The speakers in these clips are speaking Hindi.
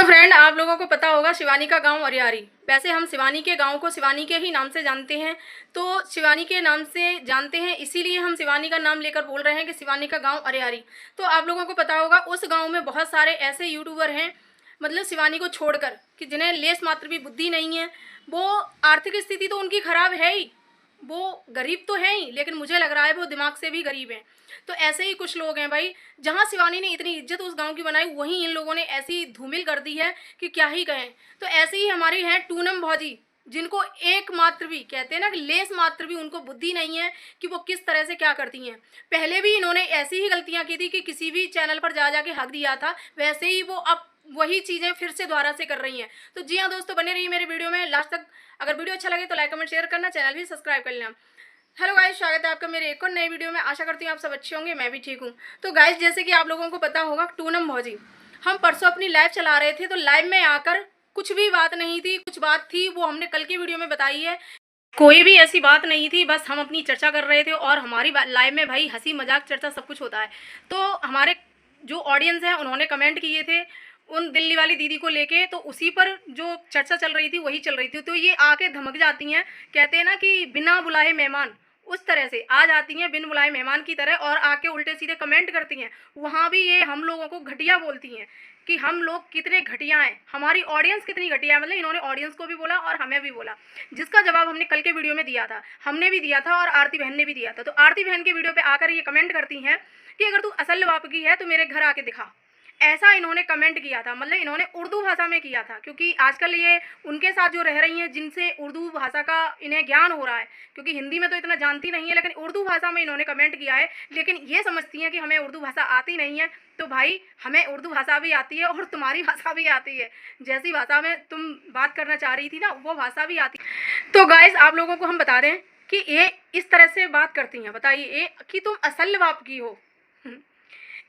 फ्रेंड, आप लोगों को पता होगा शिवानी का गांव अरियारी। वैसे हम शिवानी के गांव को शिवानी के ही नाम से जानते हैं। तो शिवानी के नाम से जानते हैं, इसीलिए हम शिवानी का नाम लेकर बोल रहे हैं कि शिवानी का गांव अरियारी। तो आप लोगों को पता होगा उस गांव में बहुत सारे ऐसे यूट्यूबर हैं, मतलब शिवानी को छोड़कर, कि जिन्हें लेस मात्र भी बुद्धि नहीं है। वो आर्थिक स्थिति तो उनकी खराब है ही, वो गरीब तो हैं ही, लेकिन मुझे लग रहा है वो दिमाग से भी गरीब हैं। तो ऐसे ही कुछ लोग हैं भाई। जहाँ शिवानी ने इतनी इज्जत उस गांव की बनाई, वहीं इन लोगों ने ऐसी धूमिल कर दी है कि क्या ही कहें। तो ऐसे ही हमारी हैं टूनम भौजी, जिनको एक मात्र भी, कहते हैं ना कि लेस मात्र भी उनको बुद्धि नहीं है कि वो किस तरह से क्या करती हैं। पहले भी इन्होंने ऐसी ही गलतियां की थी कि किसी भी चैनल पर जा जाके हक दिया था, वैसे ही वो अब वही चीज़ें फिर से दोबारा से कर रही हैं। तो जी हाँ दोस्तों, बने रहिए मेरे वीडियो में लास्ट तक। अगर वीडियो अच्छा लगे तो लाइक कमेंट शेयर करना, चैनल भी सब्सक्राइब कर लेना। हेलो गाइस, स्वागत है आपका मेरे एक और नए वीडियो में। आशा करती हूँ आप सब अच्छे होंगे, मैं भी ठीक हूँ। तो गाइस, जैसे कि आप लोगों को पता होगा, टूनम भौजी, हम परसों अपनी लाइव चला रहे थे, तो लाइव में आकर कुछ भी बात नहीं थी, कुछ बात थी वो हमने कल की वीडियो में बताई है। कोई भी ऐसी बात नहीं थी, बस हम अपनी चर्चा कर रहे थे। और हमारी लाइव में भाई हंसी मजाक चर्चा सब कुछ होता है। तो हमारे जो ऑडियंस है उन्होंने कमेंट किए थे उन दिल्ली वाली दीदी को लेके, तो उसी पर जो चर्चा चल रही थी वही चल रही थी। तो ये आके धमक जाती हैं, कहते हैं ना कि बिना बुलाए मेहमान, उस तरह से आ जाती हैं बिन बुलाए मेहमान की तरह, और आके उल्टे सीधे कमेंट करती हैं। वहाँ भी ये हम लोगों को घटिया बोलती हैं कि हम लोग कितने घटिया हैं, हमारी ऑडियंस कितनी घटिया है। मतलब इन्होंने ऑडियंस को भी बोला और हमें भी बोला, जिसका जवाब हमने कल के वीडियो में दिया था, हमने भी दिया था और आरती बहन ने भी दिया था। तो आरती बहन के वीडियो पे आकर ये कमेंट करती हैं कि अगर तू असल बाप की है तो मेरे घर आके दिखा। ऐसा इन्होंने कमेंट किया था, मतलब इन्होंने उर्दू भाषा में किया था, क्योंकि आजकल ये उनके साथ जो रह रही हैं जिनसे उर्दू भाषा का इन्हें ज्ञान हो रहा है, क्योंकि हिंदी में तो इतना जानती नहीं है, लेकिन उर्दू भाषा में इन्होंने कमेंट किया है। लेकिन ये समझती हैं कि हमें उर्दू भाषा आती नहीं है। तो भाई, हमें उर्दू भाषा भी आती है और तुम्हारी भाषा भी आती है। जैसी भाषा में तुम बात करना चाह रही थी ना, वो भाषा भी आती है। तो गाइस, आप लोगों को हम बता दें कि ये इस तरह से बात करती हैं। बताइए कि तुम असल बाप की हो।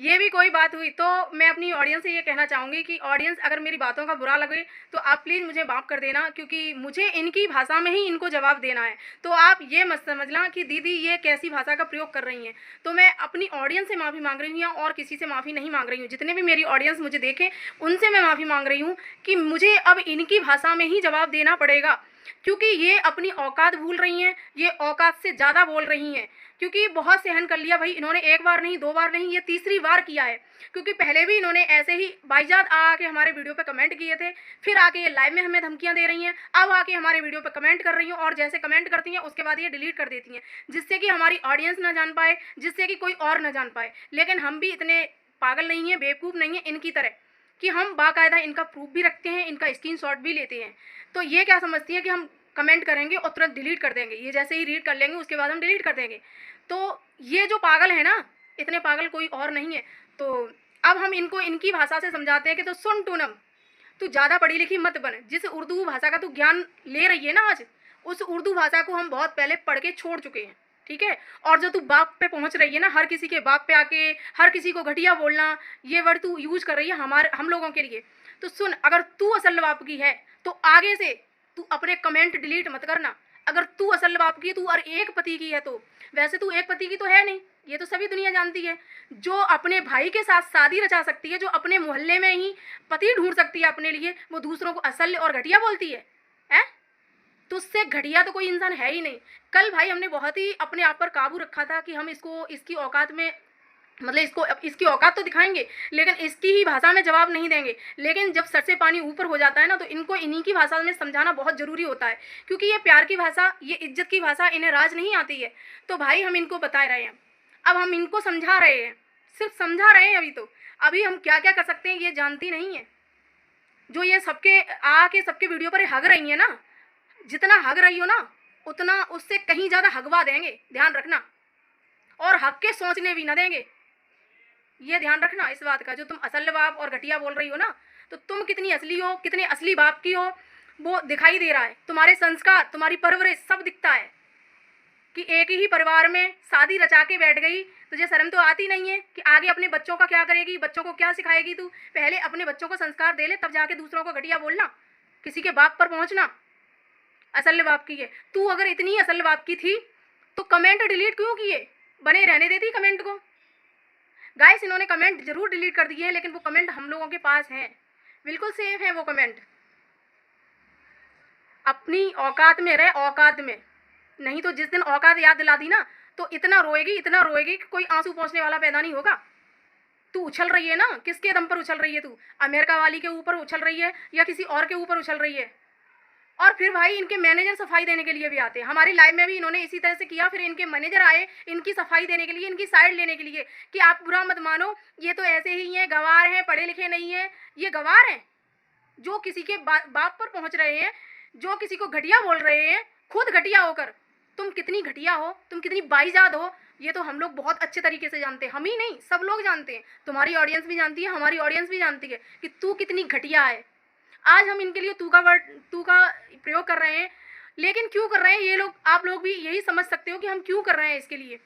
ये भी कोई बात हुई। तो मैं अपनी ऑडियंस से ये कहना चाहूँगी कि ऑडियंस, अगर मेरी बातों का बुरा लगे तो आप प्लीज़ मुझे माफ़ कर देना, क्योंकि मुझे इनकी भाषा में ही इनको जवाब देना है। तो आप ये मत समझना कि दीदी ये कैसी भाषा का प्रयोग कर रही हैं। तो मैं अपनी ऑडियंस से माफ़ी मांग रही हूँ और किसी से माफ़ी नहीं मांग रही हूँ। जितने भी मेरी ऑडियंस मुझे देखें उनसे मैं माफ़ी मांग रही हूँ कि मुझे अब इनकी भाषा में ही जवाब देना पड़ेगा, क्योंकि ये अपनी औकात भूल रही हैं, ये औकात से ज़्यादा बोल रही हैं। क्योंकि बहुत सहन कर लिया भाई इन्होंने, एक बार नहीं, दो बार नहीं, ये तीसरी बार किया है। क्योंकि पहले भी इन्होंने ऐसे ही बाईजात आके हमारे वीडियो पे कमेंट किए थे, फिर आके ये लाइव में हमें धमकियां दे रही हैं, अब आके हमारे वीडियो पे कमेंट कर रही हैं, और जैसे कमेंट करती हैं उसके बाद ये डिलीट कर देती हैं, जिससे कि हमारी ऑडियंस ना जान पाए, जिससे कि कोई और ना जान पाए। लेकिन हम भी इतने पागल नहीं हैं, बेवकूफ़ नहीं हैं इनकी तरह, कि हम बाकायदा इनका प्रूफ भी रखते हैं, इनका स्क्रीनशॉट भी लेते हैं। तो ये क्या समझती हैं कि हम कमेंट करेंगे और तुरंत डिलीट कर देंगे, ये जैसे ही रीड कर लेंगे उसके बाद हम डिलीट कर देंगे। तो ये जो पागल है ना, इतने पागल कोई और नहीं है। तो अब हम इनको इनकी भाषा से समझाते हैं कि तो सुन टूनम, तू ज़्यादा पढ़ी लिखी मत बन। जिस उर्दू भाषा का तू ज्ञान ले रही है ना आज, उस उर्दू भाषा को हम बहुत पहले पढ़ के छोड़ चुके हैं, ठीक है। और जो तू बाप पे पहुंच रही है ना, हर किसी के बाप पे आके हर किसी को घटिया बोलना, ये वर्ड तू यूज कर रही है हम लोगों के लिए। तो सुन, अगर तू असल बाप की है तो आगे से तू अपने कमेंट डिलीट मत करना। अगर तू असल बाप की है, तू और एक पति की है, तो वैसे तू एक पति की तो है नहीं, ये तो सभी दुनिया जानती है। जो अपने भाई के साथ शादी रचा सकती है, जो अपने मोहल्ले में ही पति ढूंढ सकती है अपने लिए, वो दूसरों को असल और घटिया बोलती है, हैं? तो उससे घटिया तो कोई इंसान है ही नहीं। कल भाई हमने बहुत ही अपने आप पर काबू रखा था कि हम इसको इसकी औकात में, मतलब इसकी औकात तो दिखाएंगे, लेकिन इसकी ही भाषा में जवाब नहीं देंगे। लेकिन जब सर से पानी ऊपर हो जाता है ना, तो इनको इन्हीं की भाषा में समझाना बहुत ज़रूरी होता है, क्योंकि ये प्यार की भाषा, ये इज्जत की भाषा इन्हें राज नहीं आती है। तो भाई हम इनको बता रहे हैं, अब हम इनको समझा रहे हैं, सिर्फ समझा रहे हैं। अभी हम क्या क्या कर सकते हैं ये जानती नहीं है। जो ये सबके आके सबके वीडियो पर हग रही है ना, जितना हग रही हो ना, उतना उससे कहीं ज़्यादा हगवा देंगे, ध्यान रखना। और हक के सोचने भी ना देंगे, ये ध्यान रखना इस बात का। जो तुम असल बाप और घटिया बोल रही हो ना, तो तुम कितनी असली हो, कितने असली बाप की हो, वो दिखाई दे रहा है। तुम्हारे संस्कार, तुम्हारी परवरिश सब दिखता है कि एक ही परिवार में शादी रचा के बैठ गई। तुझे शर्म तो आती नहीं है कि आगे अपने बच्चों का क्या करेगी, बच्चों को क्या सिखाएगी तू? पहले अपने बच्चों को संस्कार दे ले, तब जाके दूसरों को घटिया बोलना, किसी के बाप पर पहुंचना। असल बाप की है तू। अगर इतनी असल बाप की थी तो कमेंट डिलीट क्यों किए? बने रहने देती कमेंट को। गाइस, इन्होंने कमेंट जरूर डिलीट कर दिए हैं, लेकिन वो कमेंट हम लोगों के पास हैं। बिल्कुल सेफ है वो कमेंट। अपनी औकात में रहे, औकात में। नहीं तो जिस दिन औकात याद दिला दी ना, तो इतना रोएगी कि कोई आंसू पहुंचने वाला पैदा नहीं होगा। तू उछल रही है ना, किसके दम पर उछल रही है तू? अमेरिका वाली के ऊपर उछल रही है या किसी और के ऊपर उछल रही है? और फिर भाई इनके मैनेजर सफाई देने के लिए भी आते हैं। हमारी लाइव में भी इन्होंने इसी तरह से किया, फिर इनके मैनेजर आए इनकी सफाई देने के लिए, इनकी साइड लेने के लिए कि आप बुरा मत मानो, ये तो ऐसे ही हैं, गंवार हैं, पढ़े लिखे नहीं हैं। ये गंवार हैं जो किसी के बाप पर पहुंच रहे हैं, जो किसी को घटिया बोल रहे हैं, खुद घटिया होकर। तुम कितनी घटिया हो, तुम कितनी बाईजाद हो, ये तो हम लोग बहुत अच्छे तरीके से जानते हैं। हम ही नहीं, सब लोग जानते हैं। तुम्हारी ऑडियंस भी जानती है, हमारी ऑडियंस भी जानती है कि तू कितनी घटिया है। आज हम इनके लिए तू का प्रयोग कर रहे हैं, लेकिन क्यों कर रहे हैं ये लोग? आप लोग भी यही समझ सकते हो कि हम क्यों कर रहे हैं इसके लिए।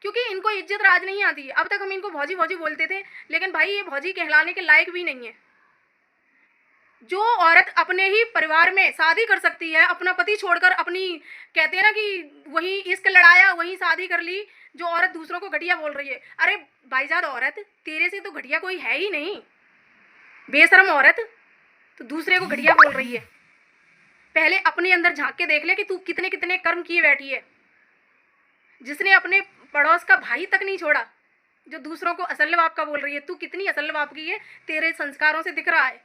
क्योंकि इनको इज्जत राज नहीं आती है। अब तक हम इनको भौजी भौजी बोलते थे, लेकिन भाई ये भौजी कहलाने के लायक भी नहीं है। जो औरत अपने ही परिवार में शादी कर सकती है, अपना पति छोड़कर, अपनी कहते हैं ना कि वही इश्क लड़ाया, वही शादी कर ली, जो औरत दूसरों को घटिया बोल रही है। अरे भाईजान औरत, तेरे से तो घटिया कोई है ही नहीं। बेशरम औरत, तो दूसरे को घटिया बोल रही है। पहले अपने अंदर झांक के देख ले कि तू कितने कितने कर्म किए बैठी है। जिसने अपने पड़ोस का भाई तक नहीं छोड़ा, जो दूसरों को असल बाप का बोल रही है। तू कितनी असल बाप की है, तेरे संस्कारों से दिख रहा है।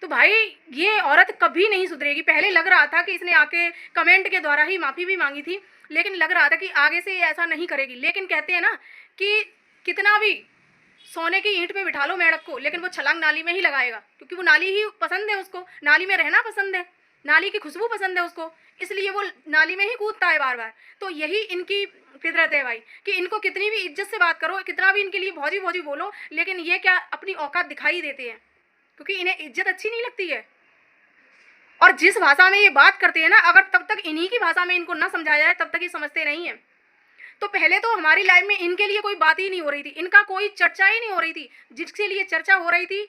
तो भाई ये औरत कभी नहीं सुधरेगी। पहले लग रहा था कि इसने आके कमेंट के द्वारा ही माफ़ी भी मांगी थी, लेकिन लग रहा था कि आगे से ऐसा नहीं करेगी। लेकिन कहते हैं ना कि कितना भी सोने की ईंट पे बिठा लो मेढक को, लेकिन वो छलांग नाली में ही लगाएगा, क्योंकि वो नाली ही पसंद है उसको, नाली में रहना पसंद है, नाली की खुशबू पसंद है उसको, इसलिए वो नाली में ही कूदता है बार बार। तो यही इनकी फितरत है भाई, कि इनको कितनी भी इज्जत से बात करो, कितना भी इनके लिए भौजी भौजी बोलो, लेकिन ये क्या अपनी औकात दिखाई देते हैं, क्योंकि इन्हें इज्जत अच्छी नहीं लगती है। और जिस भाषा में ये बात करते हैं ना, अगर तब तक इन्हीं की भाषा में इनको ना समझाया जाए, तब तक ये समझते नहीं है। तो पहले तो हमारी लाइफ में इनके लिए कोई बात ही नहीं हो रही थी, इनका कोई चर्चा ही नहीं हो रही थी। जिसके लिए चर्चा हो रही थी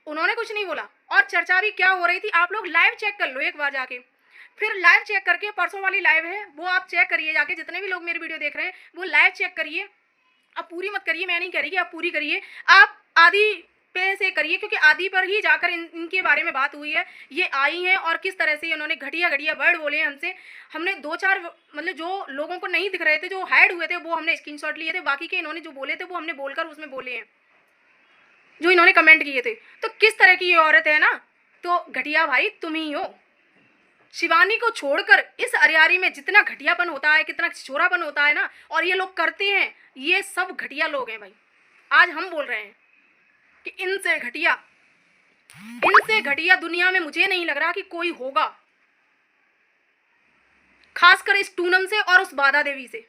उन्होंने कुछ नहीं बोला। और चर्चा भी क्या हो रही थी, आप लोग लाइव चेक कर लो एक बार जाके। फिर लाइव चेक करके, परसों वाली लाइव है वो आप चेक करिए जाके, जितने भी लोग मेरी वीडियो देख रहे हैं वो लाइव चेक करिए। अब पूरी मत करिए, मैं नहीं कह रही कि आप पूरी करिए, आप आधी पे से करिए, क्योंकि आदि पर ही जाकर इनके बारे में बात हुई है। ये आई हैं और किस तरह से इन्होंने घटिया घटिया वर्ड बोले हैं हमसे। हमने 2-4 मतलब जो लोगों को नहीं दिख रहे थे, जो हाइड हुए थे, वो हमने स्क्रीनशॉट लिए थे। बाकी के इन्होंने जो बोले थे वो हमने बोलकर उसमें बोले हैं, जो इन्होंने कमेंट किए थे। तो किस तरह की ये औरत है ना, तो घटिया भाई तुम ही हो। शिवानी को छोड़कर इस अरियारी में जितना घटियापन होता है, कितना छोरापन होता है ना, और ये लोग करते हैं, ये सब घटिया लोग हैं भाई। आज हम बोल रहे हैं कि इनसे घटिया दुनिया में मुझे नहीं लग रहा कि कोई होगा, खासकर इस टूनम से और उस बाधा देवी से।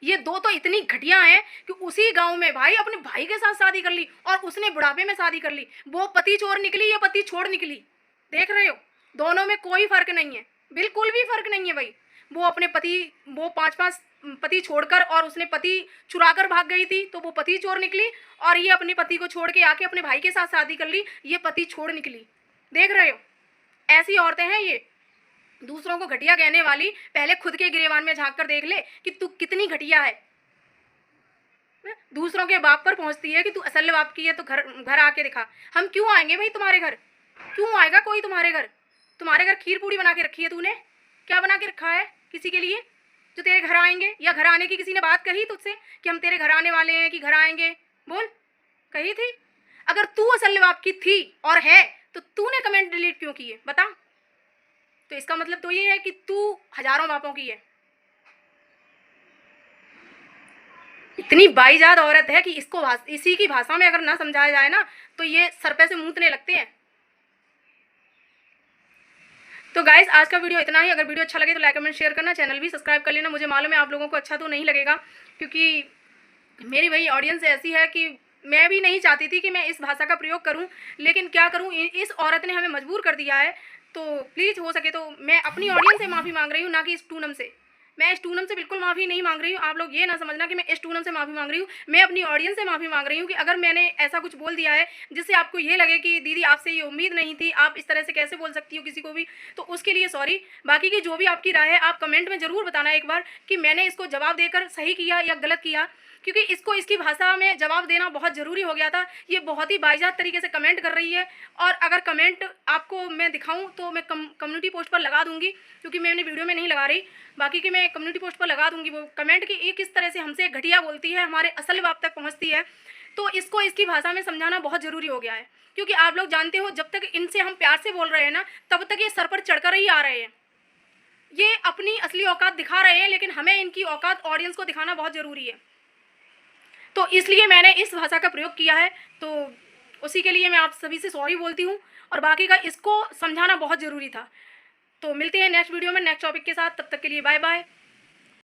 ये दो तो इतनी घटिया हैं कि उसी गांव में भाई अपने भाई के साथ शादी कर ली, और उसने बुढ़ापे में शादी कर ली। वो पति चोर निकली, ये पति छोड़ निकली। देख रहे हो, दोनों में कोई फर्क नहीं है, बिल्कुल भी फर्क नहीं है भाई। वो अपने पति, वो 5-5 पति छोड़कर, और उसने पति चुराकर भाग गई थी, तो वो पति चोर निकली। और ये अपने पति को छोड़ के आके अपने भाई के साथ शादी कर ली, ये पति छोड़ निकली। देख रहे हो, ऐसी औरतें हैं ये, दूसरों को घटिया कहने वाली। पहले खुद के गिरेबान में झांक कर देख ले कि तू कितनी घटिया है। दूसरों के बाप पर पहुंचती है कि तू असल बाप की है, तो घर आके दिखा। हम क्यों आएंगे भाई तुम्हारे घर? क्यों आएगा कोई तुम्हारे घर? तुम्हारे घर खीर पूड़ी बना के रखी है तूने? क्या बना के रखा है किसी के लिए जो तेरे घर आएंगे? या घर आने की किसी ने बात कही तुझसे कि हम तेरे घर आने वाले हैं, कि घर आएंगे? बोल, कही थी? अगर तू असल बाप की थी और है, तो तूने कमेंट डिलीट क्यों किए बता? तो इसका मतलब तो ये है कि तू हजारों बापों की है। इतनी बाईजाद औरत है कि इसको इसी की भाषा में अगर ना समझाया जाए ना, तो ये सर पे से मूतने लगते हैं। तो गाइस, आज का वीडियो इतना ही। अगर वीडियो अच्छा लगे तो लाइक कमेंट शेयर करना, चैनल भी सब्सक्राइब कर लेना। मुझे मालूम है आप लोगों को अच्छा तो नहीं लगेगा, क्योंकि मेरी वही ऑडियंस ऐसी है कि मैं भी नहीं चाहती थी कि मैं इस भाषा का प्रयोग करूं, लेकिन क्या करूं, इस औरत ने हमें मजबूर कर दिया है। तो प्लीज़ हो सके तो मैं अपनी ऑडियंस से माफ़ी मांग रही हूँ, ना कि इस टूनम से। मैं इस टूनम से बिल्कुल माफ़ी नहीं मांग रही हूँ। आप लोग ये ना समझना कि मैं इस टूनम से माफ़ी मांग रही हूँ। मैं अपनी ऑडियंस से माफ़ी मांग रही हूँ कि अगर मैंने ऐसा कुछ बोल दिया है जिससे आपको ये लगे कि दीदी आपसे ये उम्मीद नहीं थी, आप इस तरह से कैसे बोल सकती हो किसी को भी, तो उसके लिए सॉरी। बाकी की जो भी आपकी राय है, आप कमेंट में ज़रूर बताना एक बार कि मैंने इसको जवाब देकर सही किया या गलत किया। क्योंकि इसको इसकी भाषा में जवाब देना बहुत ज़रूरी हो गया था। ये बहुत ही बाइज़ात तरीके से कमेंट कर रही है, और अगर कमेंट आपको मैं दिखाऊं तो मैं कम्युनिटी पोस्ट पर लगा दूंगी, क्योंकि मैं अपनी वीडियो में नहीं लगा रही, बाकी की मैं कम्युनिटी पोस्ट पर लगा दूंगी वो कमेंट की। ये किस तरह से हमसे घटिया बोलती है, हमारे असल बाप तक पहुँचती है। तो इसको इसकी भाषा में समझाना बहुत ज़रूरी हो गया है, क्योंकि आप लोग जानते हो जब तक इनसे हम प्यार से बोल रहे हैं ना, तब तक ये सर पर चढ़कर ही आ रहे हैं। ये अपनी असली औकात दिखा रहे हैं, लेकिन हमें इनकी औकात ऑडियंस को दिखाना बहुत ज़रूरी है। तो इसलिए मैंने इस भाषा का प्रयोग किया है, तो उसी के लिए मैं आप सभी से सॉरी बोलती हूँ, और बाकी का इसको समझाना बहुत ज़रूरी था। तो मिलते हैं नेक्स्ट वीडियो में नेक्स्ट टॉपिक के साथ, तब तक के लिए बाय बाय।